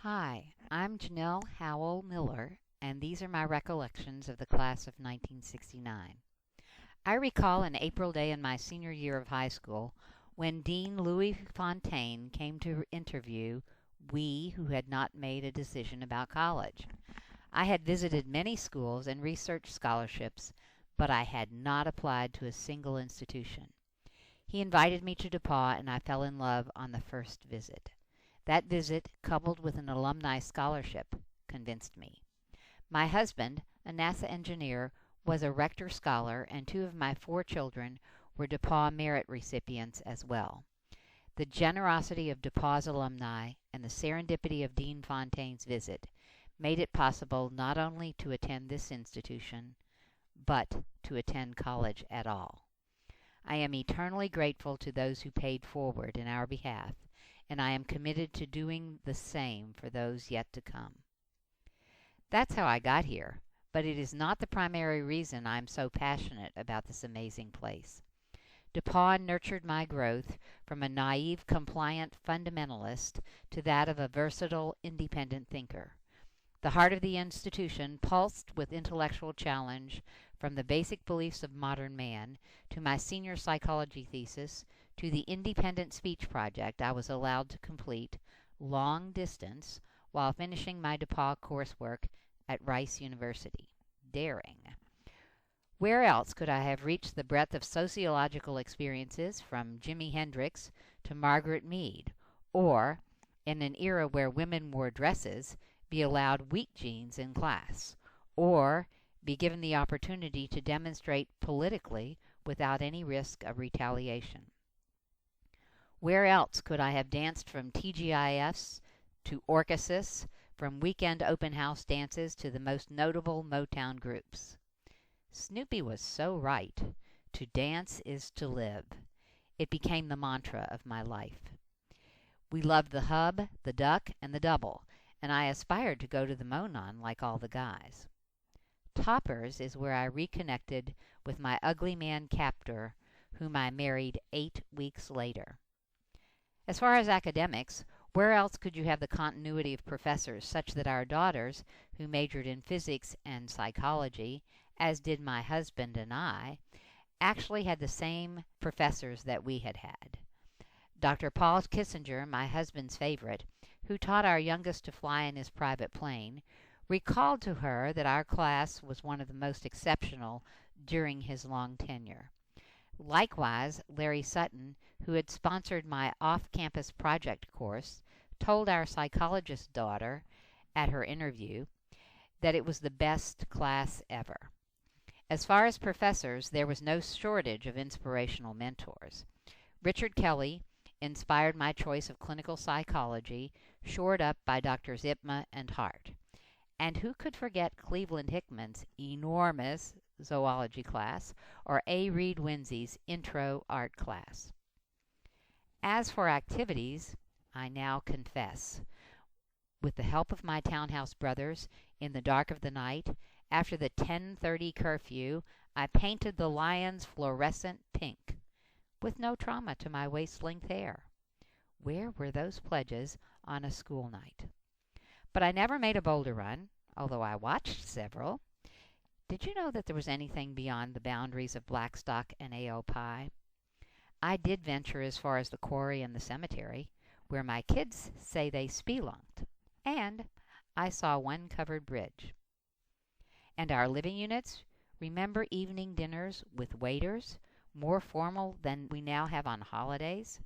Hi, I'm Janelle Howell Miller, and these are my recollections of the class of 1969. I recall an April day in my senior year of high school when Dean Louis Fontaine came to interview we who had not made a decision about college. I had visited many schools and researched scholarships, but I had not applied to a single institution. He invited me to DePauw, and I fell in love on the first visit. That visit, coupled with an alumni scholarship, convinced me. My husband, a NASA engineer, was a Rector Scholar, and two of my four children were DePauw Merit recipients as well. The generosity of DePauw's alumni and the serendipity of Dean Fontaine's visit made it possible not only to attend this institution, but to attend college at all. I am eternally grateful to those who paid forward in our behalf, and I am committed to doing the same for those yet to come. That's how I got here, but it is not the primary reason I am so passionate about this amazing place. DePauw nurtured my growth from a naive, compliant fundamentalist to that of a versatile, independent thinker. The heart of the institution pulsed with intellectual challenge, from the basic beliefs of modern man to my senior psychology thesis to the independent speech project I was allowed to complete long distance while finishing my DePauw coursework at Rice University. Daring. Where else could I have reached the breadth of sociological experiences from Jimi Hendrix to Margaret Mead, or, in an era where women wore dresses, be allowed weak jeans in class, or be given the opportunity to demonstrate politically without any risk of retaliation? Where else could I have danced from TGIFs to Orchesis, from weekend open house dances to the most notable Motown groups? Snoopy was so right. To dance is to live. It became the mantra of my life. We loved the hub, the duck, and the double, and I aspired to go to the Monon like all the guys. Toppers is where I reconnected with my ugly man captor, whom I married 8 weeks later. As far as academics, where else could you have the continuity of professors such that our daughters, who majored in physics and psychology, as did my husband and I, actually had the same professors that we had had? Dr. Paul Kissinger, my husband's favorite, who taught our youngest to fly in his private plane, recalled to her that our class was one of the most exceptional during his long tenure. Likewise, Larry Sutton, who had sponsored my off-campus project course, told our psychologist daughter at her interview that it was the best class ever. As far as professors, there was no shortage of inspirational mentors. Richard Kelly inspired my choice of clinical psychology, shored up by Drs. Ipma and Hart. And who could forget Cleveland Hickman's enormous zoology class, or A. Reed Winsey's intro art class? As for activities, I now confess, with the help of my townhouse brothers, in the dark of the night, after the 10:30 curfew, I painted the lions fluorescent pink, with no trauma to my waist-length hair. Where were those pledges on a school night? But I never made a boulder run, although I watched several. Did you know that there was anything beyond the boundaries of Blackstock and A.O. Pie? I did venture as far as the quarry and the cemetery, where my kids say they spelunked, and I saw one covered bridge. And our living units, remember evening dinners with waiters, more formal than we now have on holidays?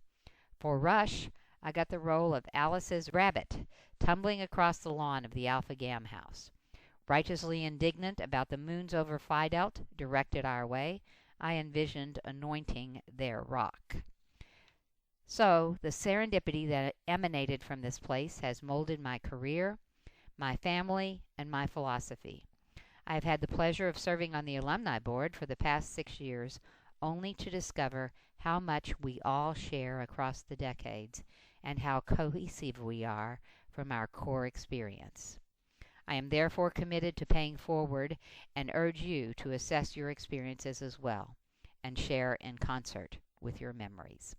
For Rush, I got the role of Alice's rabbit, tumbling across the lawn of the Alpha Gam house. Righteously indignant about the moons over Fidelt directed our way, I envisioned anointing their rock. So, the serendipity that emanated from this place has molded my career, my family, and my philosophy. I have had the pleasure of serving on the alumni board for the past 6 years, only to discover how much we all share across the decades and how cohesive we are from our core experience. I am therefore committed to paying forward and urge you to assess your experiences as well and share in concert with your memories.